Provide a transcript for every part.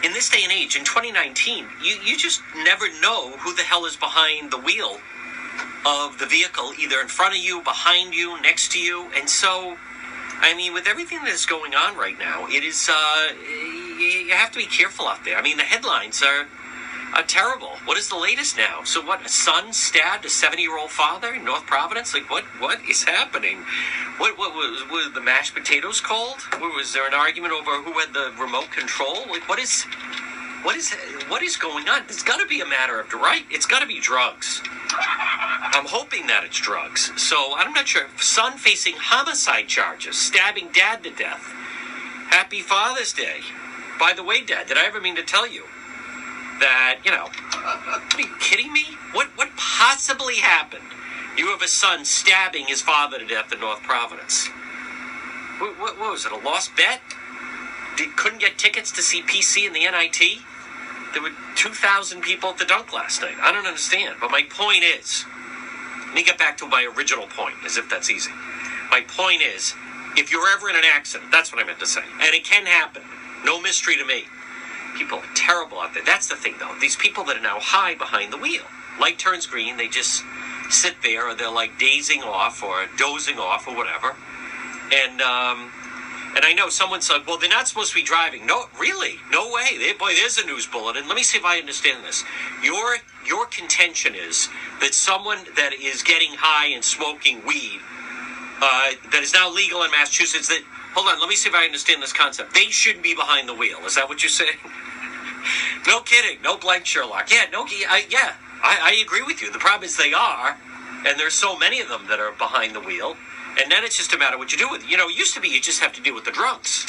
in this day and age, in 2019, you just never know who the hell is behind the wheel of the vehicle, either in front of you, behind you, next to you. And so, I mean, with everything that's going on right now, it is, you have to be careful out there. I mean, the headlines are terrible. What is the latest now? So what, a son stabbed a 70-year-old father in North Providence? Like, what is happening? What was the mashed potatoes called? Was there an argument over who had the remote control? Like, what is going on? It's got to be a matter of, right? It's got to be drugs. I'm hoping that it's drugs. So I'm not sure. Son facing homicide charges, stabbing dad to death. Happy Father's Day. By the way, Dad, did I ever mean to tell you that, are you kidding me? What possibly happened? You have a son stabbing his father to death in North Providence. What was it, a lost bet? Couldn't get tickets to see PC in the NIT? There were 2,000 people at the dunk last night. I don't understand. But my point is, let me get back to my original point, as if that's easy. My point is, if you're ever in an accident, that's what I meant to say, and it can happen. No mystery to me. People are terrible out there. That's the thing, though. These people that are now high behind the wheel. Light turns green, they just sit there, or they're like dazing off or dozing off or whatever. And I know someone's like, well, they're not supposed to be driving. No, really? No way. Boy, there's a news bulletin. Let me see if I understand this. Your contention is that someone that is getting high and smoking weed, that is now legal in Massachusetts, that, hold on, let me see if I understand this concept. They shouldn't be behind the wheel. Is that what you're saying? No kidding. No blank Sherlock. Yeah, I agree with you. The problem is they are, and there's so many of them that are behind the wheel. And then it's just a matter of what you do with it. It used to be you just have to deal with the drugs.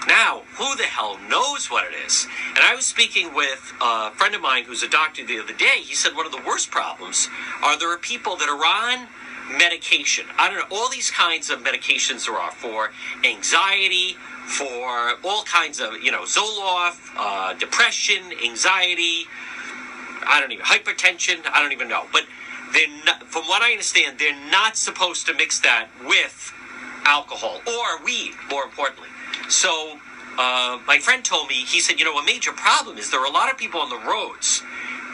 Now, who the hell knows what it is? And I was speaking with a friend of mine who's a doctor the other day. He said one of the worst problems there are people that are on medication. I don't know, all these kinds of medications there are for anxiety, for all kinds of, Zoloft, depression, anxiety, hypertension, I don't even know. But from what I understand, they're not supposed to mix that with alcohol or weed, more importantly. So my friend told me, he said, a major problem is there are a lot of people on the roads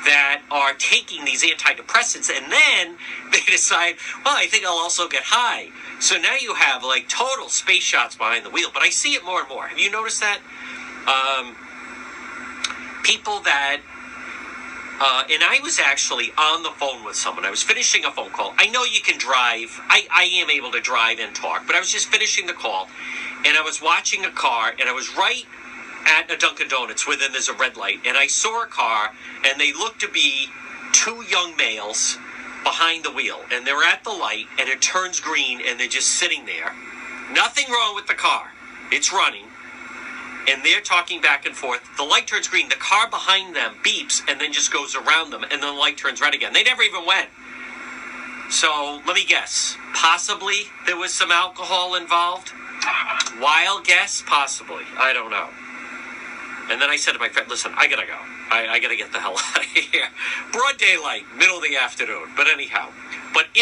that are taking these antidepressants, and then they decide, well, I think I'll also get high. So now you have like total space shots behind the wheel. But I see it more and more. Have you noticed that? People that and I was actually on the phone with someone. I was finishing a phone call. I know you can drive. I am able to drive and talk, but I was just finishing the call, and I was watching a car, and I was right at a Dunkin' Donuts where then there's a red light, and I saw a car, and they looked to be two young males behind the wheel, and they're at the light, and it turns green, and they're just sitting there. Nothing wrong with the car. It's running. And they're talking back and forth. The light turns green. The car behind them beeps and then just goes around them. And then the light turns red again. They never even went. So let me guess. Possibly there was some alcohol involved. Wild guess? Possibly. I don't know. And then I said to my friend, listen, I gotta go. I gotta get the hell out of here. Broad daylight, middle of the afternoon. But anyhow. But